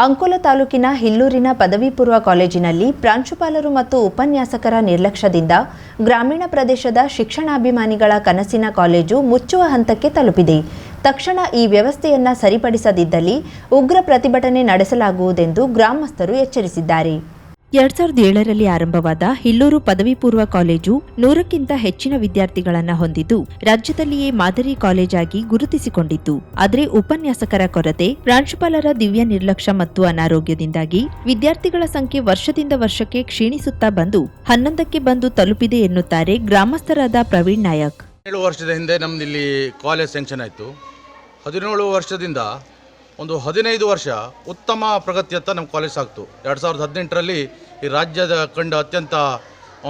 ಅಂಕೋಲ ತಾಲೂಕಿನ ಹಿಲ್ಲೂರಿನ ಪದವಿ ಪೂರ್ವ ಕಾಲೇಜಿನಲ್ಲಿ ಪ್ರಾಂಶುಪಾಲರು ಮತ್ತು ಉಪನ್ಯಾಸಕರ ನಿರ್ಲಕ್ಷ್ಯದಿಂದ ಗ್ರಾಮೀಣ ಪ್ರದೇಶದ ಶಿಕ್ಷಣಾಭಿಮಾನಿಗಳ ಕನಸಿನ ಕಾಲೇಜು ಮುಚ್ಚುವ ಹಂತಕ್ಕೆ ತಲುಪಿದೆ. ತಕ್ಷಣ ಈ ವ್ಯವಸ್ಥೆಯನ್ನು ಸರಿಪಡಿಸದಿದ್ದಲ್ಲಿ ಉಗ್ರ ಪ್ರತಿಭಟನೆ ನಡೆಸಲಾಗುವುದೆಂದು ಗ್ರಾಮಸ್ಥರು ಎಚ್ಚರಿಸಿದ್ದಾರೆ. 2007ರಲ್ಲಿ ಆರಂಭವಾದ ಹಿಲ್ಲೂರು ಪದವಿ ಪೂರ್ವ ಕಾಲೇಜು 100ಕ್ಕಿಂತ ಹೆಚ್ಚಿನ ವಿದ್ಯಾರ್ಥಿಗಳನ್ನು ಹೊಂದಿದ್ದು ರಾಜ್ಯದಲ್ಲಿಯೇ ಮಾದರಿ ಕಾಲೇಜಾಗಿ ಗುರುತಿಸಿಕೊಂಡಿತ್ತು. ಆದರೆ ಉಪನ್ಯಾಸಕರ ಕೊರತೆ, ಪ್ರಾಂಶುಪಾಲರ ದಿವ್ಯ ನಿರ್ಲಕ್ಷ್ಯ ಮತ್ತು ಅನಾರೋಗ್ಯದಿಂದಾಗಿ ವಿದ್ಯಾರ್ಥಿಗಳ ಸಂಖ್ಯೆ ವರ್ಷದಿಂದ ವರ್ಷಕ್ಕೆ ಕ್ಷೀಣಿಸುತ್ತಾ ಬಂದು 11ಕ್ಕೆ ಬಂದು ತಲುಪಿದೆ ಎನ್ನುತ್ತಾರೆ ಗ್ರಾಮಸ್ಥರಾದ ಪ್ರವೀಣ್ ನಾಯಕ್. 7 ವರ್ಷದ ಹಿಂದೆ ನಮ್ದಿಲ್ಲಿ ಕಾಲೇಜ್ ಸ್ಯಾಂಕ್ಷನ್ ಆಯಿತು. 17 ವರ್ಷದಿಂದ ಒಂದು 15 ವರ್ಷ ಉತ್ತಮ ಪ್ರಗತಿಯತ್ತ ನಮ್ಮ ಕಾಲೇಜ್ ಆಗ್ತು. 2018ರಲ್ಲಿ ಈ ರಾಜ್ಯದ ಕಂಡ ಅತ್ಯಂತ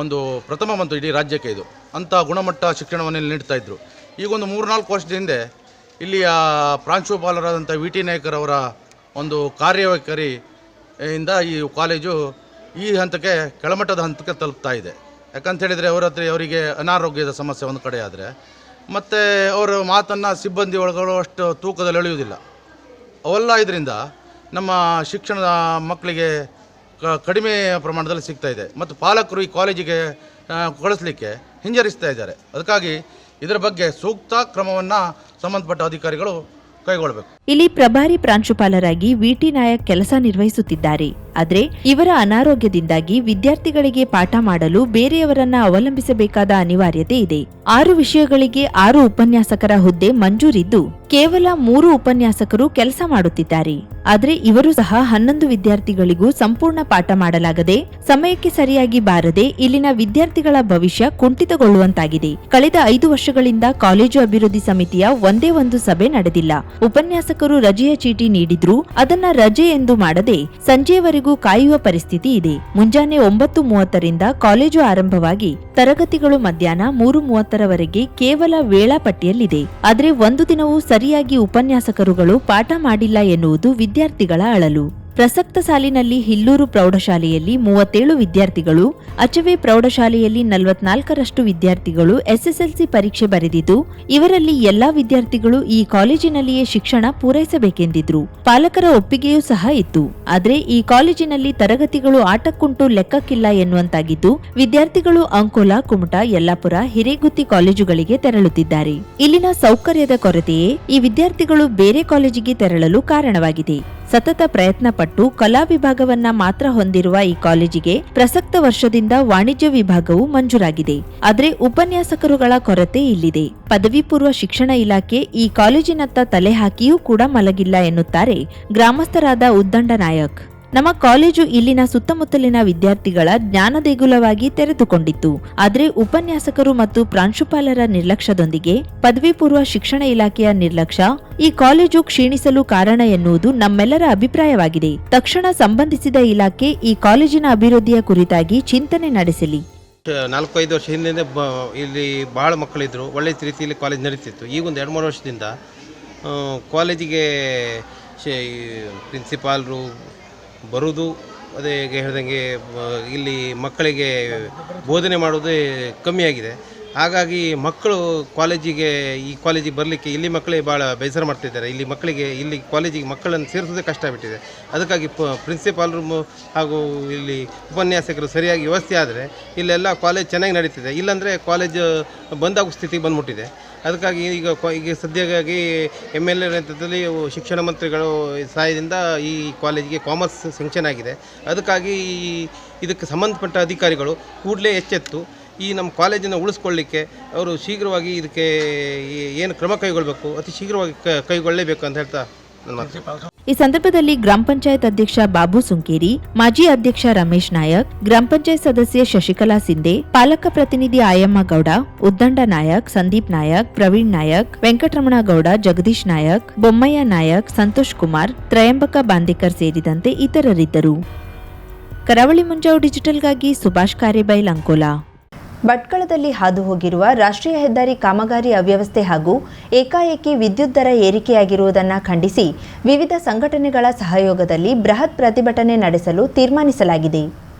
ಒಂದು ಪ್ರಥಮ ಬಂತು ಇಡೀ ರಾಜ್ಯಕ್ಕೆ. ಇದು ಅಂಥ ಗುಣಮಟ್ಟ ಶಿಕ್ಷಣವನ್ನು ಇಲ್ಲಿ ನೀಡ್ತಾ ಇದ್ದರು. ಈಗ ಒಂದು 3-4 ವರ್ಷದ ಹಿಂದೆ ಇಲ್ಲಿಯ ಪ್ರಾಂಶುಪಾಲರಾದಂಥ ವಿ.ಟಿ. ನಾಯಕರವರ ಒಂದು ಕಾರ್ಯವೈಖರಿಯಿಂದ ಈ ಕಾಲೇಜು ಈ ಹಂತಕ್ಕೆ ಕೆಳಮಟ್ಟದ ಹಂತಕ್ಕೆ ತಲುಪ್ತಾ ಇದೆ. ಯಾಕಂತ ಹೇಳಿದರೆ ಅವರಿಗೆ ಅನಾರೋಗ್ಯದ ಸಮಸ್ಯೆ ಒಂದು ಕಡೆ ಆದರೆ, ಮತ್ತು ಅವರ ಮಾತನ್ನು ಸಿಬ್ಬಂದಿ ಒಳಗೊಳ್ಳುವಷ್ಟು ತೂಕದಲ್ಲಿ ಎಳೆಯುವುದಿಲ್ಲ. ಅವೆಲ್ಲ ಇದರಿಂದ ನಮ್ಮ ಶಿಕ್ಷಣದ ಮಕ್ಕಳಿಗೆ ಕಡಿಮೆ ಪ್ರಮಾಣದಲ್ಲಿ ಸಿಗ್ತಾ ಇದೆ ಮತ್ತು ಪಾಲಕರು ಈ ಕಾಲೇಜಿಗೆ ಕಳಿಸ್ಲಿಕ್ಕೆ ಹಿಂಜರಿಸ್ತಾ ಇದ್ದಾರೆ. ಅದಕ್ಕಾಗಿ ಇದರ ಬಗ್ಗೆ ಸೂಕ್ತ ಕ್ರಮವನ್ನು ಸಂಬಂಧಪಟ್ಟ ಅಧಿಕಾರಿಗಳು ಕೈಗೊಳ್ಳಬೇಕು. ಇಲ್ಲಿ ಪ್ರಭಾರಿ ಪ್ರಾಂಶುಪಾಲರಾಗಿ ವಿ.ಟಿ. ನಾಯಕ್ ಕೆಲಸ ನಿರ್ವಹಿಸುತ್ತಿದ್ದಾರೆ. ಆದರೆ ಇವರ ಅನಾರೋಗ್ಯದಿಂದಾಗಿ ವಿದ್ಯಾರ್ಥಿಗಳಿಗೆ ಪಾಠ ಮಾಡಲು ಬೇರೆಯವರನ್ನ ಅವಲಂಬಿಸಬೇಕಾದ ಅನಿವಾರ್ಯತೆ ಇದೆ. 6 ವಿಷಯಗಳಿಗೆ 6 ಉಪನ್ಯಾಸಕರ ಹುದ್ದೆ ಮಂಜೂರಿದ್ದು ಕೇವಲ 3 ಉಪನ್ಯಾಸಕರು ಕೆಲಸ ಮಾಡುತ್ತಿದ್ದಾರೆ. ಆದರೆ ಇವರು ಸಹ 11 ವಿದ್ಯಾರ್ಥಿಗಳಿಗೂ ಸಂಪೂರ್ಣ ಪಾಠ ಮಾಡಲಾಗದೆ, ಸಮಯಕ್ಕೆ ಸರಿಯಾಗಿ ಬಾರದೆ ಇಲ್ಲಿನ ವಿದ್ಯಾರ್ಥಿಗಳ ಭವಿಷ್ಯ ಕುಂಠಿತಗೊಳ್ಳುವಂತಾಗಿದೆ. ಕಳೆದ 5 ವರ್ಷಗಳಿಂದ ಕಾಲೇಜು ಅಭಿವೃದ್ಧಿ ಸಮಿತಿಯ ಒಂದೇ ಒಂದು ಸಭೆ ನಡೆದಿಲ್ಲ. ಉಪನ್ಯಾಸಕರು ರಜೆಯ ಚೀಟಿ ನೀಡಿದ್ರೂ ಅದನ್ನ ರಜೆ ಎಂದು ಮಾಡದೆ ಸಂಜೆಯವರೆಗೂ ಕಾಯುವ ಪರಿಸ್ಥಿತಿ ಇದೆ. ಮುಂಜಾನೆ 9:30ರಿಂದ ಕಾಲೇಜು ಆರಂಭವಾಗಿ ತರಗತಿಗಳು ಮಧ್ಯಾಹ್ನ 3:30ರವರೆಗೆ ಕೇವಲ ವೇಳಾಪಟ್ಟಿಯಲ್ಲಿದೆ. ಆದರೆ ಒಂದು ದಿನವೂ ಸರಿಯಾಗಿ ಉಪನ್ಯಾಸಕರುಗಳು ಪಾಠ ಮಾಡಿಲ್ಲ ಎನ್ನುವುದು ವಿದ್ಯಾರ್ಥಿಗಳ ಅಳಲು. ಪ್ರಸಕ್ತ ಸಾಲಿನಲ್ಲಿ ಹಿಲ್ಲೂರು ಪ್ರೌಢಶಾಲೆಯಲ್ಲಿ 37 ವಿದ್ಯಾರ್ಥಿಗಳು, ಅಚವೆ ಪ್ರೌಢಶಾಲೆಯಲ್ಲಿ 44ರಷ್ಟು ವಿದ್ಯಾರ್ಥಿಗಳು ಎಸ್ಎಸ್ಎಲ್ಸಿ ಪರೀಕ್ಷೆ ಬರೆದಿದ್ದು, ಇವರಲ್ಲಿ ಎಲ್ಲಾ ವಿದ್ಯಾರ್ಥಿಗಳು ಈ ಕಾಲೇಜಿನಲ್ಲಿಯೇ ಶಿಕ್ಷಣ ಪೂರೈಸಬೇಕೆಂದಿದ್ರು. ಪಾಲಕರ ಒಪ್ಪಿಗೆಯೂ ಸಹ ಇತ್ತು. ಆದರೆ ಈ ಕಾಲೇಜಿನಲ್ಲಿ ತರಗತಿಗಳು ಆಟಕ್ಕುಂಟು ಲೆಕ್ಕಕ್ಕಿಲ್ಲ ಎನ್ನುವಂತಾಗಿದ್ದು, ವಿದ್ಯಾರ್ಥಿಗಳು ಅಂಕೋಲ, ಕುಮಟಾ, ಯಲ್ಲಾಪುರ, ಹಿರೇಗುತ್ತಿ ಕಾಲೇಜುಗಳಿಗೆ ತೆರಳುತ್ತಿದ್ದಾರೆ. ಇಲ್ಲಿನ ಸೌಕರ್ಯದ ಕೊರತೆಯೇ ಈ ವಿದ್ಯಾರ್ಥಿಗಳು ಬೇರೆ ಕಾಲೇಜಿಗೆ ತೆರಳಲು ಕಾರಣವಾಗಿದೆ. ಸತತ ಪ್ರಯತ್ನ ಪಟ್ಟು ಕಲಾ ವಿಭಾಗವನ್ನ ಮಾತ್ರ ಹೊಂದಿರುವ ಈ ಕಾಲೇಜಿಗೆ ಪ್ರಸಕ್ತ ವರ್ಷದಿಂದ ವಾಣಿಜ್ಯ ವಿಭಾಗವು ಮಂಜೂರಾಗಿದೆ. ಆದರೆ ಉಪನ್ಯಾಸಕರುಗಳ ಕೊರತೆ ಇಲ್ಲಿದೆ. ಪದವಿ ಪೂರ್ವ ಶಿಕ್ಷಣ ಇಲಾಖೆ ಈ ಕಾಲೇಜಿನತ್ತ ತಲೆ ಹಾಕಿಯೂ ಕೂಡ ಮಲಗಿಲ್ಲ ಎನ್ನುತ್ತಾರೆ ಗ್ರಾಮಸ್ಥರಾದ ಉದ್ದಂಡ ನಾಯಕ್. ನಮ್ಮ ಕಾಲೇಜು ಇಲ್ಲಿನ ಸುತ್ತಮುತ್ತಲಿನ ವಿದ್ಯಾರ್ಥಿಗಳ ಜ್ಞಾನದೇಗುಲವಾಗಿ ತೆರೆದುಕೊಂಡಿತ್ತು. ಆದರೆ ಉಪನ್ಯಾಸಕರು ಮತ್ತು ಪ್ರಾಂಶುಪಾಲರ ನಿರ್ಲಕ್ಷ್ಯದೊಂದಿಗೆ ಪದವಿ ಪೂರ್ವ ಶಿಕ್ಷಣ ಇಲಾಖೆಯ ನಿರ್ಲಕ್ಷ್ಯ ಈ ಕಾಲೇಜು ಕ್ಷೀಣಿಸಲು ಕಾರಣ ಎನ್ನುವುದು ನಮ್ಮೆಲ್ಲರ ಅಭಿಪ್ರಾಯವಾಗಿದೆ. ತಕ್ಷಣ ಸಂಬಂಧಿಸಿದ ಇಲಾಖೆ ಈ ಕಾಲೇಜಿನ ಅಭಿವೃದ್ಧಿಯ ಕುರಿತಾಗಿ ಚಿಂತನೆ ನಡೆಸಲಿ. 4-5 ವರ್ಷ ಹಿಂದೆ ಇಲ್ಲಿ ಭಾಳ ಮಕ್ಕಳಿದ್ರು, ಒಳ್ಳೆ ರೀತಿಯಲ್ಲಿ ಕಾಲೇಜ್ ನಡೀತಿತ್ತು. ಈಗ ಒಂದು 2-3 ವರ್ಷದಿಂದ ಕಾಲೇಜಿಗೆ ಪ್ರಿನ್ಸಿಪಾಲ್ರು ಬರುವುದು, ಅದೇ ಹೇಳ್ದಂಗೆ ಇಲ್ಲಿ ಮಕ್ಕಳಿಗೆ ಬೋಧನೆ ಮಾಡೋದೇ ಕಮ್ಮಿಯಾಗಿದೆ. ಹಾಗಾಗಿ ಮಕ್ಕಳು ಈ ಕಾಲೇಜಿಗೆ ಬರಲಿಕ್ಕೆ ಇಲ್ಲಿ ಮಕ್ಕಳೇ ಭಾಳ ಬೇಸರ ಮಾಡ್ತಿದ್ದಾರೆ. ಇಲ್ಲಿ ಕಾಲೇಜಿಗೆ ಮಕ್ಕಳನ್ನು ಸೇರಿಸೋದೇ ಕಷ್ಟ ಆಗ್ಬಿಟ್ಟಿದೆ. ಅದಕ್ಕಾಗಿ ಪ್ರಿನ್ಸಿಪಾಲ್ರು ಹಾಗೂ ಇಲ್ಲಿ ಉಪನ್ಯಾಸಕರು ಸರಿಯಾಗಿ ವ್ಯವಸ್ಥೆ ಆದರೆ ಇಲ್ಲೆಲ್ಲ ಕಾಲೇಜ್ ಚೆನ್ನಾಗಿ ನಡೀತಿದೆ. ಇಲ್ಲಾಂದರೆ ಕಾಲೇಜ್ ಬಂದಾಗೋ ಸ್ಥಿತಿಗೆ ಬಂದ್ಬಿಟ್ಟಿದೆ. ಅದಕ್ಕಾಗಿ ಈಗ ಸದ್ಯವಾಗಿ MLA ನೇತೃತ್ವದಲ್ಲಿ ಶಿಕ್ಷಣ ಮಂತ್ರಿಗಳು ಸಹಾಯದಿಂದ ಈ ಕಾಲೇಜಿಗೆ ಕಾಮರ್ಸ್ ಸ್ಯಾಂಕ್ಷನ್ ಆಗಿದೆ. ಅದಕ್ಕಾಗಿ ಇದಕ್ಕೆ ಸಂಬಂಧಪಟ್ಟ ಅಧಿಕಾರಿಗಳು ಕೂಡಲೇ ಎಚ್ಚೆತ್ತು ಈ ನಮ್ಮ ಕಾಲೇಜನ್ನು ಉಳಿಸ್ಕೊಳ್ಳಿಕ್ಕೆ ಅವರು ಶೀಘ್ರವಾಗಿ ಇದಕ್ಕೆ ಏನು ಕ್ರಮ ಕೈಗೊಳ್ಳಬೇಕು, ಅತಿ ಶೀಘ್ರವಾಗಿ ಕೈಗೊಳ್ಳಲೇಬೇಕು ಅಂತ ಹೇಳ್ತಾ ನನ್ನ ಮಾತು. ಈ ಸಂದರ್ಭದಲ್ಲಿ ಗ್ರಾಮ ಪಂಚಾಯತ್ ಅಧ್ಯಕ್ಷ ಬಾಬು ಸುಂಕೇರಿ, ಮಾಜಿ ಅಧ್ಯಕ್ಷ ರಮೇಶ್ ನಾಯಕ್, ಗ್ರಾಮ ಪಂಚಾಯತ್ ಸದಸ್ಯೆ ಶಶಿಕಲಾ ಸಿಂಧೆ, ಪಾಲಕ ಪ್ರತಿನಿಧಿ ಆಯಮ್ಮ ಗೌಡ, ಉದ್ದಂಡ ನಾಯಕ್, ಸಂದೀಪ್ ನಾಯಕ್, ಪ್ರವೀಣ್ ನಾಯಕ್, ವೆಂಕಟರಮಣ ಗೌಡ, ಜಗದೀಶ್ ನಾಯಕ್, ಬೊಮ್ಮಯ್ಯ ನಾಯಕ್, ಸಂತೋಷ್ ಕುಮಾರ್, ತ್ರಯಂಬಕ ಬಾಂದೇಕರ್ ಸೇರಿದಂತೆ ಇತರರಿದ್ದರು. ಕರಾವಳಿ ಮುಂಜಾವು ಡಿಜಿಟಲ್ಗಾಗಿ ಸುಭಾಷ್ ಕಾರೇಬೈಲ್, ಅಂಕೋಲಾ. ಭಟ್ಕಳದಲ್ಲಿ ಹಾದು ಹೋಗಿರುವ ರಾಷ್ಟ್ರೀಯ ಹೆದ್ದಾರಿ ಕಾಮಗಾರಿ ಅವ್ಯವಸ್ಥೆ ಹಾಗೂ ಏಕಾಏಕಿ ವಿದ್ಯುತ್ ದರ ಏರಿಕೆಯಾಗಿರುವುದನ್ನು ಖಂಡಿಸಿ ವಿವಿಧ ಸಂಘಟನೆಗಳ ಸಹಯೋಗದಲ್ಲಿ ಬೃಹತ್ ಪ್ರತಿಭಟನೆ ನಡೆಸಲು ತೀರ್ಮಾನಿಸಲಾಗಿದೆ.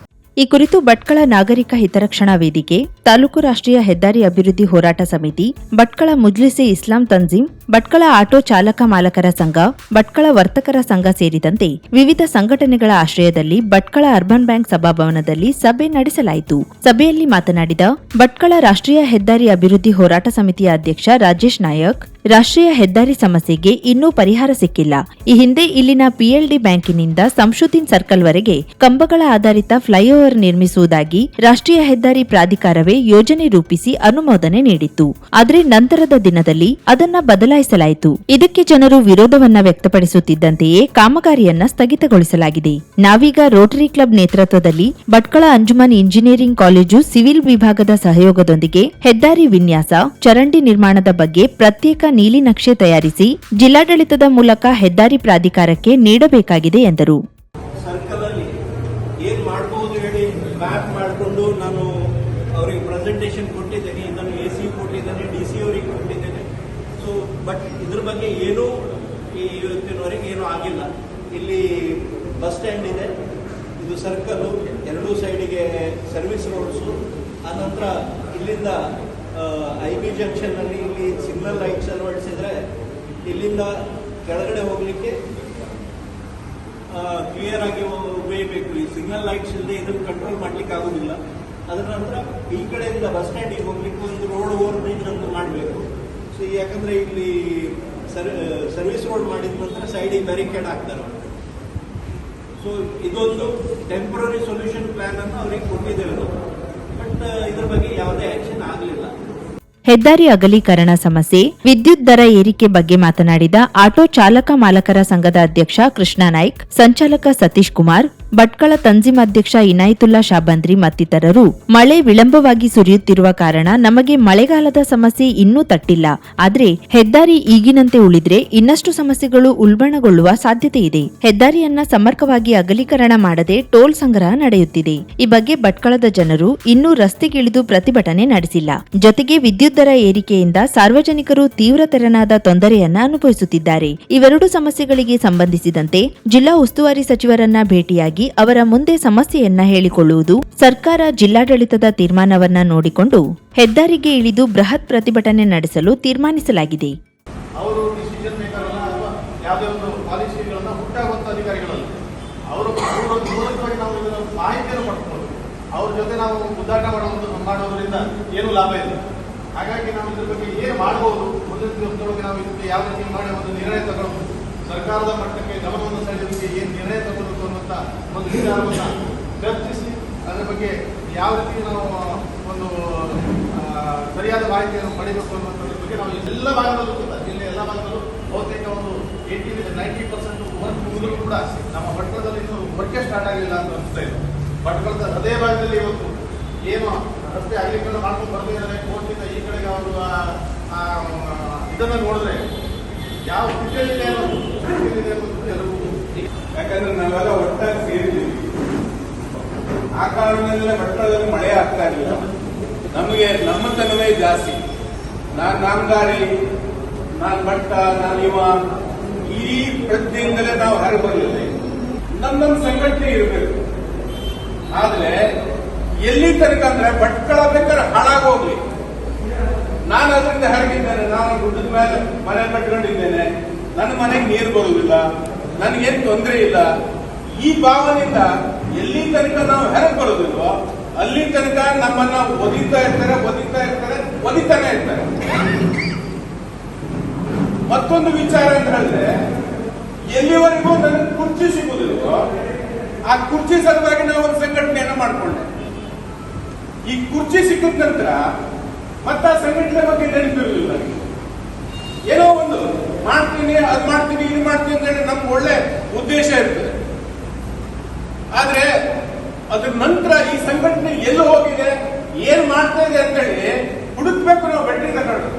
ಈ ಕುರಿತು ಭಟ್ಕಳ ನಾಗರಿಕ ಹಿತರಕ್ಷಣಾ ವೇದಿಕೆ, ತಾಲೂಕು ರಾಷ್ಟ್ರೀಯ ಹೆದ್ದಾರಿ ಅಭಿವೃದ್ಧಿ ಹೋರಾಟ ಸಮಿತಿ, ಭಟ್ಕಳ ಮುಜ್ಲಿಸೆ ಇಸ್ಲಾಂ ತಂಜೀಮ್, ಭಟ್ಕಳ ಆಟೋ ಚಾಲಕ ಮಾಲಕರ ಸಂಘ, ಭಟ್ಕಳ ವರ್ತಕರ ಸಂಘ ಸೇರಿದಂತೆ ವಿವಿಧ ಸಂಘಟನೆಗಳ ಆಶ್ರಯದಲ್ಲಿ ಭಟ್ಕಳ ಅರ್ಬನ್ ಬ್ಯಾಂಕ್ ಸಭಾಭವನದಲ್ಲಿ ಸಭೆ ನಡೆಸಲಾಯಿತು. ಸಭೆಯಲ್ಲಿ ಮಾತನಾಡಿದ ಭಟ್ಕಳ ರಾಷ್ಟ್ರೀಯ ಹೆದ್ದಾರಿ ಅಭಿವೃದ್ಧಿ ಹೋರಾಟ ಸಮಿತಿಯ ಅಧ್ಯಕ್ಷ ರಾಜೇಶ್ ನಾಯಕ್, ರಾಷ್ಟ್ರೀಯ ಹೆದ್ದಾರಿ ಸಮಸ್ಯೆಗೆ ಇನ್ನೂ ಪರಿಹಾರ ಸಿಕ್ಕಿಲ್ಲ. ಈ ಹಿಂದೆ ಇಲ್ಲಿನ ಪಿಎಲ್ಡಿ ಬ್ಯಾಂಕಿನಿಂದ ಸಂಶುದ್ದೀನ್ ಸರ್ಕಲ್ ವರೆಗೆ ಕಂಬಗಳ ಆಧಾರಿತ ಫ್ಲೈಓವರ್ ನಿರ್ಮಿಸುವುದಾಗಿ ರಾಷ್ಟ್ರೀಯ ಹೆದ್ದಾರಿ ಪ್ರಾಧಿಕಾರವೇ ಯೋಜನೆ ರೂಪಿಸಿ ಅನುಮೋದನೆ ನೀಡಿತ್ತು. ಆದರೆ ನಂತರದ ದಿನದಲ್ಲಿ ಅದನ್ನ ಬದಲಾಯಿಸಲಾಯಿತು. ಇದಕ್ಕೆ ಜನರು ವಿರೋಧವನ್ನ ವ್ಯಕ್ತಪಡಿಸುತ್ತಿದ್ದಂತೆಯೇ ಕಾಮಗಾರಿಯನ್ನ ಸ್ಥಗಿತಗೊಳಿಸಲಾಗಿದೆ. ನಾವೀಗ ರೋಟರಿ ಕ್ಲಬ್ ನೇತೃತ್ವದಲ್ಲಿ Bhatkal Anjuman engineering college civil ವಿಭಾಗದ ಸಹಯೋಗದೊಂದಿಗೆ ಹೆದ್ದಾರಿ ವಿನ್ಯಾಸ, ಚರಂಡಿ ನಿರ್ಮಾಣದ ಬಗ್ಗೆ ಪ್ರತ್ಯೇಕ ನೀಲಿ ನಕ್ಷೆ ತಯಾರಿಸಿ ಜಿಲ್ಲಾಡಳಿತದ ಮೂಲಕ ಹೆದ್ದಾರಿ ಪ್ರಾಧಿಕಾರಕ್ಕೆ ನೀಡಬೇಕಾಗಿದೆ ಎಂದರು. ಸರ್ಕಲ್ ಅಲ್ಲಿ ಏನ್ ಮಾಡಬಹುದು ಹೇಳಿ ಮ್ಯಾಪ್ ಮಾಡಿಕೊಂಡು ನಾನು ಅವರಿಗೆ ಪ್ರೆಸೆಂಟೇಷನ್ ಕೊಟ್ಟಿದ್ದೇನೆ, ಇದನ್ನು AC ಕೊಟ್ಟಿದ್ದೇನೆ, DC ಅವರಿಗೆ ಕೊಟ್ಟಿದ್ದೇನೆ. ಸೊ ಬಟ್ ಇದ್ರ ಬಗ್ಗೆ ಏನೂ ಈ ಇವತ್ತಿನವರೆಗೆ ಏನೂ ಆಗಿಲ್ಲ. ಇಲ್ಲಿ ಬಸ್ ಸ್ಟ್ಯಾಂಡ್ ಇದೆ, ಇದು ಸರ್ಕಲ್, ಎರಡೂ ಸೈಡಿಗೆ ಸರ್ವಿಸ್ ರೋಡ್ಸು, ಆನಂತರ ಇಲ್ಲಿಂದ IB ಜಂಕ್ಷನ್ ಅಲ್ಲಿ ಇಲ್ಲಿ ಸಿಗ್ನಲ್ ಲೈಟ್ಸ್ ಅಳವಡಿಸಿದ್ರೆ ಇಲ್ಲಿಂದ ಕೆಳಗಡೆ ಹೋಗ್ಲಿಕ್ಕೆ ಕ್ಲಿಯರ್ ಆಗಿ ಒಯ್ಯಬೇಕು. ಈ ಸಿಗ್ನಲ್ ಲೈಟ್ಸ್ ಇಲ್ಲದೆ ಇದನ್ನು ಕಂಟ್ರೋಲ್ ಮಾಡ್ಲಿಕ್ಕೆ ಆಗುದಿಲ್ಲ. ಅದರ ನಂತರ ಈ ಕಡೆಯಿಂದ ಬಸ್ ಸ್ಟ್ಯಾಂಡಿಗೆ ಹೋಗ್ಲಿಕ್ಕೆ ಒಂದು ರೋಡ್ ಓವರ್ ಬ್ರಿಡ್ಜ್ ಅಂತ ಮಾಡಬೇಕು. ಸೊ ಯಾಕಂದ್ರೆ ಇಲ್ಲಿ ಸರ್ವಿಸ್ ರೋಡ್ ಮಾಡಿದ ನಂತರ ಸೈಡಿಗೆ ಬ್ಯಾರಿಕೇಡ್ ಹಾಕ್ತಾರೆ. ಸೊ ಇದೊಂದು ಟೆಂಪರರಿ ಸೊಲ್ಯೂಷನ್ ಪ್ಲಾನ್ ಅನ್ನು ಅವರಿಗೆ ಕೊಟ್ಟಿದ್ದೇವೆ ನಾವು. ಬಟ್ ಇದ್ರ ಬಗ್ಗೆ ಯಾವುದೇ ಆಕ್ಷನ್ ಆಗಲಿಲ್ಲ. ಹೆದ್ದಾರಿ ಅಗಲೀಕರಣ ಸಮಸ್ಯೆ, ವಿದ್ಯುತ್ ದರ ಏರಿಕೆ ಬಗ್ಗೆ ಮಾತನಾಡಿದ ಆಟೋ ಚಾಲಕ ಮಾಲಕರ ಸಂಘದ ಅಧ್ಯಕ್ಷ ಕೃಷ್ಣ ನಾಯ್ಕ್, ಸಂಚಾಲಕ ಸತೀಶ್ ಕುಮಾರ್, ಭಟ್ಕಳ ತಂಜಿಮ್ ಅಧ್ಯಕ್ಷ ಇನಾಯತುಲ್ಲಾ ಶಾಬಂದ್ರಿ ಮತ್ತಿತರರು ಮಳೆ ವಿಳಂಬವಾಗಿ ಸುರಿಯುತ್ತಿರುವ ಕಾರಣ ನಮಗೆ ಮಳೆಗಾಲದ ಸಮಸ್ಯೆ ಇನ್ನೂ ತಟ್ಟಿಲ್ಲ. ಆದ್ರೆ ಹೆದ್ದಾರಿ ಈಗಿನಂತೆ ಉಳಿದ್ರೆ ಇನ್ನಷ್ಟು ಸಮಸ್ಯೆಗಳು ಉಲ್ಬಣಗೊಳ್ಳುವ ಸಾಧ್ಯತೆ ಇದೆ. ಹೆದ್ದಾರಿಯನ್ನ ಸಮರ್ಪಕವಾಗಿ ಅಗಲೀಕರಣ ಮಾಡದೆ ಟೋಲ್ ಸಂಗ್ರಹ ನಡೆಯುತ್ತಿದೆ. ಈ ಬಗ್ಗೆ ಭಟ್ಕಳದ ಜನರು ಇನ್ನೂ ರಸ್ತೆಗಿಳಿದು ಪ್ರತಿಭಟನೆ ನಡೆಸಿಲ್ಲ. ಜೊತೆಗೆ ವಿದ್ಯುತ್ ದರ ಏರಿಕೆಯಿಂದ ಸಾರ್ವಜನಿಕರು ತೀವ್ರ ತೆರನಾದ ತೊಂದರೆಯನ್ನ ಅನುಭವಿಸುತ್ತಿದ್ದಾರೆ. ಇವೆರಡು ಸಮಸ್ಯೆಗಳಿಗೆ ಸಂಬಂಧಿಸಿದಂತೆ ಜಿಲ್ಲಾ ಉಸ್ತುವಾರಿ ಸಚಿವರನ್ನ ಭೇಟಿಯಾಗಿ ಅವರ ಮುಂದೆ ಸಮಸ್ಯೆಯನ್ನ ಹೇಳಿಕೊಳ್ಳುವುದು, ಸರ್ಕಾರ ಜಿಲ್ಲಾಡಳಿತದ ತೀರ್ಮಾನವನ್ನ ನೋಡಿಕೊಂಡು ಹೆದ್ದಾರಿಗೆ ಇಳಿದು ಬೃಹತ್ ಪ್ರತಿಭಟನೆ ನಡೆಸಲು ತೀರ್ಮಾನಿಸಲಾಗಿದೆ. ಅವರು ಡಿಸಿಷನ್ ಮೇಕರ್ ಅಲ್ಲ ಅಥವಾ ಯಾವುದೇ ಒಂದು ಪಾಲಿಸಿಗಳನ್ನ ಹುಟ್ಟಾಗುವಂತ ಅಧಿಕಾರಿಗಳಲ್ಲ. ಅವರು ಮೂಲಕವಾಗಿ ನಾವು ಇದರ ಮಾಹಿತಿಯನ್ನು ಪಡ್ಕೊಂಡು ಅವ್ರ ಜೊತೆ ನಾವು ಉದ್ದಾಟ ಮಾಡೋದ್ರಿಂದ ಏನು ಲಾಭ ಇಲ್ಲ. ಹಾಗಾಗಿ ನಾವು ಇದ್ರ ಬಗ್ಗೆ ಏನು ಮಾಡಬಹುದು, ಮುಂದಿನ ದಿವಸದೊಳಗೆ ನಾವು ಇದಕ್ಕೆ ಯಾವ ರೀತಿ ಮಾಡಿ ಒಂದು ನಿರ್ಣಯ ತಗೊಳ್ಳೋದು, ಸರ್ಕಾರದ ಮಟ್ಟಕ್ಕೆ ಗಮನವನ್ನು ಸೆಳೆಯೋದಕ್ಕೆ ಏನು ನಿರ್ಣಯ ತಗೊಳ್ಳೋದು ಅನ್ನುವಂಥ ಒಂದು ವಿಚಾರವನ್ನು ಚರ್ಚಿಸಿ ಅದರ ಬಗ್ಗೆ ಯಾವ ರೀತಿ ನಾವು ಒಂದು ಸರಿಯಾದ ಮಾಹಿತಿಯನ್ನು ಪಡೆಯಬೇಕು ಅನ್ನುವಂಥದ್ರ ಬಗ್ಗೆ ನಾವು ಎಲ್ಲ ಭಾಗದಲ್ಲೂ ಕೂಡ ಜಿಲ್ಲೆ ಎಲ್ಲ ಭಾಗದಲ್ಲೂ ಬಹುತೇಕ ಒಂದು 80-90% ವರ್ಕ್ ಮುಗಿದ್ರು ಕೂಡ ನಮ್ಮ ಭಟ್ಕಳದಲ್ಲಿ ಇನ್ನೂ ವರ್ಕೇ ಸ್ಟಾರ್ಟ್ ಆಗಲಿಲ್ಲ ಅಂತ ಅನಿಸ್ತಾ ಇದೆ. ಭಟ್ಕಳದ ಹೃದಯ ಭಾಗದಲ್ಲಿ ಇವತ್ತು ಏನು ರಸ್ತೆ ಅಗಲೀಕರಣ ಮಾಡ್ಕೊಂಡು ಬರ್ತಿದ್ದಾರೆ, ಕೋರ್ಟಿಂದ ಈ ಕಡೆಗೆ ಅವರು ಇದನ್ನು ನೋಡಿದ್ರೆ ಯಾವ ಸ್ಥಿತಿಯಲ್ಲಿದೆ ಅನ್ನೋದು ಎಲ್ಲರಿಗೂ. ಯಾಕಂದ್ರೆ ನಾವೆಲ್ಲ ಒಟ್ಟಾಗಿ ಸೇರಿದ್ದೀವಿ. ಆ ಕಾರಣದಿಂದ ಭಟ್ಕಳದಲ್ಲಿ ಮಳೆ ಆಗ್ತಾ ಇರಲಿಲ್ಲ. ನಮಗೆ ನಮ್ಮತನವೇ ಜಾಸ್ತಿ. ನಾನು ನಾಮದಾರಿ, ನಾನು ಭಟ್ಟ, ನಾನು ಇವ, ಈ ಪ್ರಜ್ಞೆಯಿಂದಲೇ ನಾವು ಹೊರಗೆ ಬರಲಿಲ್ಲ. ನಮ್ಮ ಸಂಘಟನೆ ಇರಬೇಕು. ಆದ್ರೆ ಎಲ್ಲಿ ತನಕ ಅಂದ್ರೆ ಭಟ್ಕಳ ಬೇಕಾದ್ರೆ ಹಾಳಾಗೋಗ್ಲಿ, ನಾನು ಅದರಿಂದ ಹೊರಗಿದ್ದೇನೆ, ನಾನು ಗುಡ್ಡದ ಮೇಲೆ ಮನೆ ಕಟ್ಕೊಂಡಿದ್ದೇನೆ, ನನ್ನ ಮನೆಗೆ ನೀರು ಬರುವುದಿಲ್ಲ, ನನಗೇನು ತೊಂದರೆ ಇಲ್ಲ, ಈ ಭಾವನೆಯಿಂದ ಎಲ್ಲಿ ತನಕ ನಾವು ಹೊರಗೆ ಬರೋದಿಲ್ವೋ ಅಲ್ಲಿ ತನಕ ನಮ್ಮನ್ನ ಒದಿತಾನೆ ಇರ್ತಾರೆ. ಮತ್ತೊಂದು ವಿಚಾರ ಅಂತ ಹೇಳಿದ್ರೆ, ಎಲ್ಲಿವರೆಗೂ ನನಗೆ ಕುರ್ಚಿ ಸಿಗುವುದಿಲ್ವೋ ಆ ಕುರ್ಚಿ ಸಲುವಾಗಿ ನಾವು ಒಂದು ಸಂಘಟನೆಯನ್ನ ಮಾಡಿಕೊಂಡೆ. ಈ ಕುರ್ಚಿ ಸಿಕ್ಕಿದ ನಂತರ ಮತ್ತೆ ಆ ಸಂಘಟನೆ ಬಗ್ಗೆ ನೆನಪಿರುವುದಿಲ್ಲ. ಏನೋ ಒಂದು ಮಾಡ್ತೀನಿ, ಅದು ಮಾಡ್ತೀನಿ, ಇದು ಮಾಡ್ತೀನಿ ಅಂತ ಹೇಳಿ ನಮ್ಗೆ ಒಳ್ಳೆ ಉದ್ದೇಶ ಇರ್ತದೆ. ಆದ್ರೆ ಅದ್ರ ನಂತರ ಈ ಸಂಘಟನೆ ಎಲ್ಲಿ ಹೋಗಿದೆ, ಏನ್ ಮಾಡ್ತಾ ಇದೆ ಅಂತ ಹೇಳಿ ಹುಡುಕ್ಬೇಕು ನಾವು ಬೆಟ್ಟಿ ತಗೊಂಡು.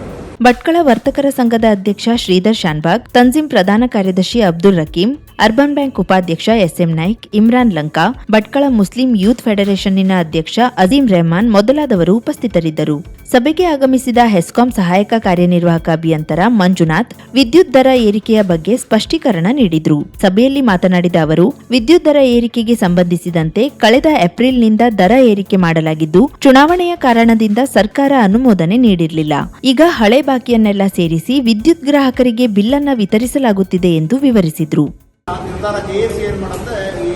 ಭಟ್ಕಳ ವರ್ತಕರ ಸಂಘದ ಅಧ್ಯಕ್ಷ ಶ್ರೀಧರ್ ಶಾನ್ಬಾಗ್, ತಂಜಿಮ್ ಪ್ರಧಾನ ಕಾರ್ಯದರ್ಶಿ ಅಬ್ದುಲ್ ರಕೀಂ, ಅರ್ಬನ್ ಬ್ಯಾಂಕ್ ಉಪಾಧ್ಯಕ್ಷ SM Naik, Imran Lanka, Bhatkal Muslim youth ಫೆಡರೇಷನ್ನಿನ ಅಧ್ಯಕ್ಷ ಅಜೀಂ ರೆಹಮಾನ್ ಮೊದಲಾದವರು ಉಪಸ್ಥಿತರಿದ್ದರು. ಸಭೆಗೆ ಆಗಮಿಸಿದ ಹೆಸ್ಕಾಂ ಸಹಾಯಕ ಕಾರ್ಯನಿರ್ವಾಹಕ ಅಭಿಯಂತರ ಮಂಜುನಾಥ್ ವಿದ್ಯುತ್ ದರ ಏರಿಕೆಯ ಬಗ್ಗೆ ಸ್ಪಷ್ಟೀಕರಣ ನೀಡಿದ್ರು. ಸಭೆಯಲ್ಲಿ ಮಾತನಾಡಿದ ಅವರು, ವಿದ್ಯುತ್ ದರ ಏರಿಕೆಗೆ ಸಂಬಂಧಿಸಿದಂತೆ ಕಳೆದ ಏಪ್ರಿಲ್ನಿಂದ ದರ ಏರಿಕೆ ಮಾಡಲಾಗಿದ್ದು, ಚುನಾವಣೆಯ ಕಾರಣದಿಂದ ಸರ್ಕಾರ ಅನುಮೋದನೆ ನೀಡಿರಲಿಲ್ಲ. ಈಗ ಹಳೆ ಬಾಕಿಯನ್ನೆಲ್ಲ ಸೇರಿಸಿ ವಿದ್ಯುತ್ ಗ್ರಾಹಕರಿಗೆ ಬಿಲ್ಲನ್ನು ವಿತರಿಸಲಾಗುತ್ತಿದೆ ಎಂದು ವಿವರಿಸಿದರು. ನಿರ್ಧಾರ KSC ಏನು ಮಾಡುತ್ತೆ, ಈ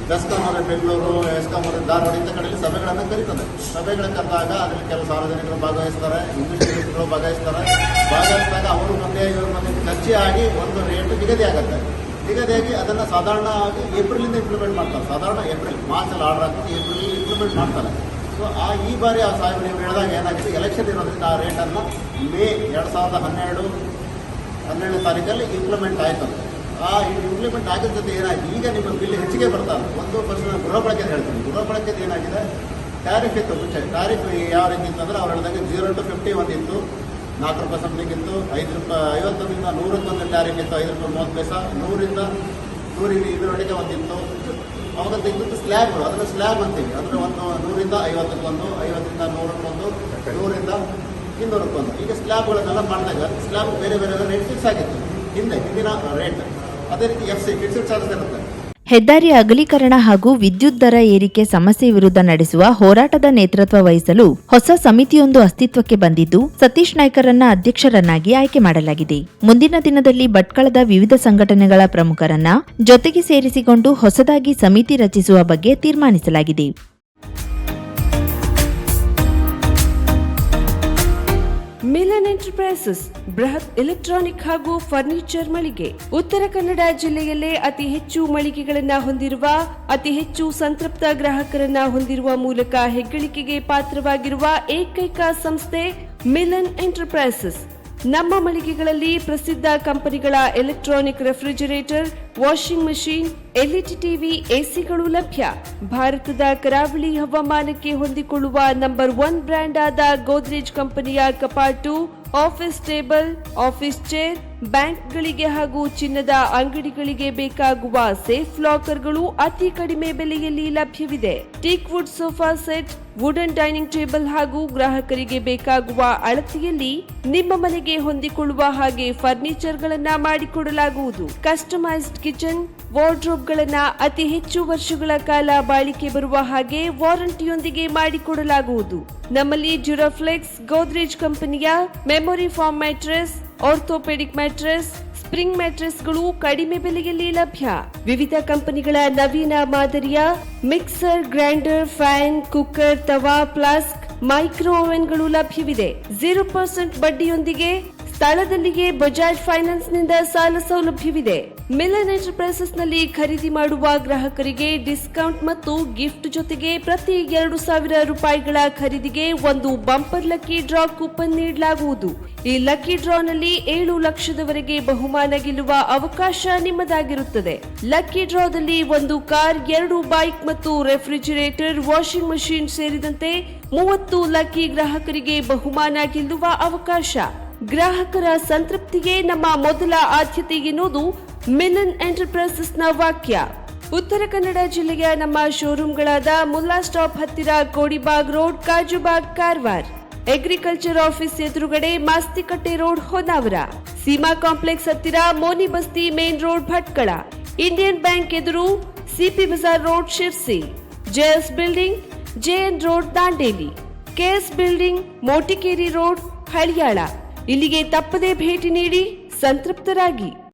ಬೆಸ್ಕಾಂ ಅವರ ಬೆಂಗಳೂರು, ಎಸ್ಕಾಂ ಅವರ ಧಾರವಾಡ ಇಂಥ ಕಡೆಯಲ್ಲಿ ಸಭೆಗಳನ್ನು ಕರೀತದೆ. ಸಭೆಗಳನ್ನು ಕರೆದಾಗ ಅದರಲ್ಲಿ ಕೆಲವು ಸಾರ್ವಜನಿಕರು ಭಾಗವಹಿಸ್ತಾರೆ, ಇಂಡಸ್ಟ್ರಿಯಲಿಸ್ಟ್ಗಳು ಭಾಗವಹಿಸಿದಾಗ ಅವರು ಮುಂದೆ ಇವರು ಮುಂದೆ ಚರ್ಚೆ ಆಗಿ ಒಂದು ರೇಟ್ ನಿಗದಿ ಆಗುತ್ತೆ. ನಿಗದಿಯಾಗಿ ಅದನ್ನು ಸಾಧಾರಣವಾಗಿ ಏಪ್ರಿಲಿಂದ ಇಂಪ್ಲಿಮೆಂಟ್ ಮಾಡ್ತಾರೆ. ಸಾಧಾರಣ ಮಾರ್ಚಲ್ಲಿ ಆರ್ಡರ್ ಆಗ್ತದೆ, ಏಪ್ರಿಲ್ ಇಂಪ್ಲಿಮೆಂಟ್ ಮಾಡ್ತಾರೆ. ಸೊ ಈ ಬಾರಿ ಆ ಸಾಹೇಬ್ ನೀವು ಹೇಳಿದಾಗ ಏನಾಗಿದೆ, ಎಲೆಕ್ಷನ್ ಇರೋದ್ರಿಂದ ಆ ರೇಟನ್ನು ಮೇ 2012 ತಾರೀಕಲ್ಲಿ ಇಂಪ್ಲಿಮೆಂಟ್ ಆಯಿತು. ಆ ಇಂಪ್ಲಿಮೆಂಟ್ ಆಗಿದ ಜೊತೆ ಏನಾಗಿದೆ, ಈಗ ನಿಮ್ಮ ಬಿಲ್ ಹೆಚ್ಚಿಗೆ ಬರ್ತಾರೆ. 1% ಗೃಹ ಬಳಕೆದು ಹೇಳ್ತೀನಿ. ಗೃಹ ಬಳಕೆದು ಏನಾಗಿದೆ, ಟ್ಯಾರಿಫ್ ಇತ್ತು ಮುಂಚೆ. ಟ್ಯಾರಿಫ್ ಯಾವ ರೀತಿ ಅಂತಂದರೆ ಅವ್ರು ಹೇಳಿದಾಗ 0 to 50 ಒಂದಿತ್ತು, 4 ರೂಪಾಯಿ ಸಮಥಿಂಗ್ ಇತ್ತು, 5 ರೂಪಾಯಿ 50ರಿಂದ 100ಕ್ಕೆ ಒಂದು ಟ್ಯಾರಿಫ್ ಇತ್ತು, 5 ರೂಪಾಯಿ 30 ಪೈಸೆ, 100ರಿಂದ 100 ಇದರೊಳಗೆ ಒಂದಿತ್ತು. ಅವಾಗಂತ ಇದ್ದದ್ದು ಸ್ಲ್ಯಾಬ್ಗಳು, ಅದನ್ನು ಸ್ಲ್ಯಾಬ್ ಅಂತೀವಿ. ಅಂದರೆ 100ರಿಂದ 50ಕ್ಕೊಂದು, 50ರಿಂದ 100ಕ್ಕೊಂದು, 100ರಿಂದ 200ಕ್ಕೊಂದು. ಈಗ ಸ್ಲ್ಯಾಬ್ಗಳನ್ನೆಲ್ಲ ಮಾಡಿದಾಗ ಸ್ಲ್ಯಾಬ್ ಬೇರೆ ಬೇರೆ ರೇಟ್ ಫಿಕ್ಸ್ ಆಗಿತ್ತು ಹಿಂದಿನ ರೇಟ್. ಅದೇ ರೀತಿ FC ಫಿಕ್ಸ್ಡ್ ಚಾರ್ಜಸ್ ಇರುತ್ತೆ. ಹೆದ್ದಾರಿ ಅಗಲೀಕರಣ ಹಾಗೂ ವಿದ್ಯುತ್ ದರ ಏರಿಕೆ ಸಮಸ್ಯೆ ವಿರುದ್ಧ ನಡೆಸುವ ಹೋರಾಟದ ನೇತೃತ್ವ ವಹಿಸಲು ಹೊಸ ಸಮಿತಿಯೊಂದು ಅಸ್ತಿತ್ವಕ್ಕೆ ಬಂದಿದ್ದು, ಸತೀಶ್ ನಾಯ್ಕರನ್ನ ಅಧ್ಯಕ್ಷರನ್ನಾಗಿ ಆಯ್ಕೆ ಮಾಡಲಾಗಿದೆ. ಮುಂದಿನ ದಿನದಲ್ಲಿ ಭಟ್ಕಳದ ವಿವಿಧ ಸಂಘಟನೆಗಳ ಪ್ರಮುಖರನ್ನ ಜೊತೆಗೆ ಸೇರಿಸಿಕೊಂಡು ಹೊಸದಾಗಿ ಸಮಿತಿ ರಚಿಸುವ ಬಗ್ಗೆ ತೀರ್ಮಾನಿಸಲಾಗಿದೆ. ಮಿಲನ್ ಎಂಟರ್ಪ್ರೈಸಸ್ ಬೃಹತ್ ಎಲೆಕ್ಟ್ರಾನಿಕ್ ಹಾಗೂ ಫರ್ನಿಚರ್ ಮಳಿಗೆ. ಉತ್ತರ ಕನ್ನಡ ಜಿಲ್ಲೆಯಲ್ಲೇ ಅತಿ ಹೆಚ್ಚು ಮಳಿಗೆಗಳನ್ನು ಹೊಂದಿರುವ, ಅತಿ ಹೆಚ್ಚು ಸಂತೃಪ್ತ ಗ್ರಾಹಕರನ್ನ ಹೊಂದಿರುವ ಮೂಲಕ ಹೆಗ್ಗಳಿಕೆಗೆ ಪಾತ್ರವಾಗಿರುವ ಏಕೈಕ ಸಂಸ್ಥೆ ಮಿಲನ್ ಎಂಟರ್ಪ್ರೈಸಸ್. ನಮ್ಮ ಮಳಿಗೆಗಳಲ್ಲಿ ಪ್ರಸಿದ್ಧ ಕಂಪನಿಗಳ electronic refrigerator, washing machine, LED TV, ಎಸಿಗಳು ಲಭ್ಯ. ಭಾರತದ ಕರಾವಳಿ ಹವಾಮಾನಕ್ಕೆ ಹೊಂದಿಕೊಳ್ಳುವ ನಂಬರ್ 1 ಬ್ರ್ಯಾಂಡ್ ಆದ ಗೋದ್ರೇಜ್ ಕಂಪನಿಯ ಕಪಾಟು, ಆಫೀಸ್ ಟೇಬಲ್, ಆಫೀಸ್ ಚೇರ್, ಬ್ಯಾಂಕ್ಗಳಿಗೆ ಹಾಗೂ ಚಿನ್ನದ ಅಂಗಡಿಗಳಿಗೆ ಬೇಕಾಗುವ ಸೇಫ್ ಲಾಕರ್ಗಳು ಅತಿ ಕಡಿಮೆ ಬೆಲೆಯಲ್ಲಿ ಲಭ್ಯವಿದೆ. Teak wood sofa set, wooden dining table ಹಾಗೂ ಗ್ರಾಹಕರಿಗೆ ಬೇಕಾಗುವ ಅಳತೆಯಲ್ಲಿ ನಿಮ್ಮ ಮನೆಗೆ ಹೊಂದಿಕೊಳ್ಳುವ ಹಾಗೆ ಫರ್ನಿಚರ್ಗಳನ್ನ ಮಾಡಿಕೊಡಲಾಗುವುದು. ಕಸ್ಟಮೈಸ್ಡ್ ಕಿಚನ್, ವಾರ್ಡ್ರೋಬ್ಗಳನ್ನ ಅತಿ ಹೆಚ್ಚು ವರ್ಷಗಳ ಕಾಲ ಬಾಳಿಕೆ ಬರುವ ಹಾಗೆ ವಾರಂಟಿಯೊಂದಿಗೆ ಮಾಡಿಕೊಡಲಾಗುವುದು. ನಮ್ಮಲ್ಲಿ ಡ್ಯೂರಾಫ್ಲೆಕ್ಸ್, ಗೋದ್ರೇಜ್ ಕಂಪನಿಯ memory foam mattress, orthopaedic mattress, spring ಮ್ಯಾಟ್ರೆಸ್ಗಳು ಕಡಿಮೆ ಬೆಲೆಯಲ್ಲಿ ಲಭ್ಯ. ವಿವಿಧ ಕಂಪನಿಗಳ ನವೀನ ಮಾದರಿಯ ಮಿಕ್ಸರ್, ಗ್ರೈಂಡರ್, ಫ್ಯಾನ್, ಕುಕ್ಕರ್, ತವಾ, ಫ್ಲಾಸ್ಕ್, ಮೈಕ್ರೋ ಓವೆನ್ಗಳು ಲಭ್ಯವಿದೆ. 0% ಬಡ್ಡಿಯೊಂದಿಗೆ ಸ್ಥಳದಲ್ಲಿಯೇ ಬಜಾಜ್ ಫೈನಾನ್ಸ್ ನಿಂದ ಸಾಲ ಸೌಲಭ್ಯವಿದೆ. ಮಿಲನ್ ಎಂಟರ್ಪ್ರೈಸಸ್ ನಲ್ಲಿ ಖರೀದಿ ಮಾಡುವ ಗ್ರಾಹಕರಿಗೆ ಡಿಸ್ಕೌಂಟ್ ಮತ್ತು ಗಿಫ್ಟ್ ಜೊತೆಗೆ ಪ್ರತಿ 2,000 ರೂಪಾಯಿಗಳ ಖರೀದಿಗೆ ಒಂದು ಬಂಪರ್ ಲಕ್ಕಿ ಡ್ರಾ ಕೂಪನ್ ನೀಡಲಾಗುವುದು. ಈ ಲಕ್ಕಿ ಡ್ರಾ ನಲ್ಲಿ 7 ಲಕ್ಷದವರೆಗೆ ಬಹುಮಾನ ಗೆಲ್ಲುವ ಅವಕಾಶ ನಿಮ್ಮದಾಗಿರುತ್ತದೆ. ಲಕ್ಕಿ ಡ್ರಾದಲ್ಲಿ 1 ಕಾರ್, 2 ಬೈಕ್ ಮತ್ತು ರೆಫ್ರಿಜರೇಟರ್, ವಾಷಿಂಗ್ ಮಷೀನ್ ಸೇರಿದಂತೆ 30 ಲಕ್ಕಿ ಗ್ರಾಹಕರಿಗೆ ಬಹುಮಾನ ಗೆಲ್ಲುವ ಅವಕಾಶ. ಗ್ರಾಹಕರ ಸಂತೃಪ್ತಿಗೆ ನಮ್ಮ ಮೊದಲ ಆದ್ಯತೆ ಎನ್ನುವುದು ಮಿಲನ್ ಎಂಟರ್ಪ್ರೈಸಸ್ನ ವಾಕ್ಯ. ಉತ್ತರ ಕನ್ನಡ ಜಿಲ್ಲೆಯ ನಮ್ಮ ಶೋರೂಮ್ಗಳಾದ ಮುಲ್ಲಾ ಸ್ಟಾಪ್ ಹತ್ತಿರ Kodibag road, Kajubag, Karwar. Agriculture office ಎದುರುಗಡೆ ಮಾಸ್ತಿಕಟ್ಟೆ ರೋಡ್, ಹೊನ್ನಾವರ. ಸೀಮಾ ಕಾಂಪ್ಲೆಕ್ಸ್ ಹತ್ತಿರ Moni Basti main road, Bhatkal. Indian bank ಎದುರು CP Bazar road, Sirsi. JS building, JN road, Dandeli. KS building, Motikeri road, Haliyal. ಇಲ್ಲಿಗೆ ತಪ್ಪದೇ ಭೇಟಿ ನೀಡಿ ಸಂತೃಪ್ತರಾಗಿ.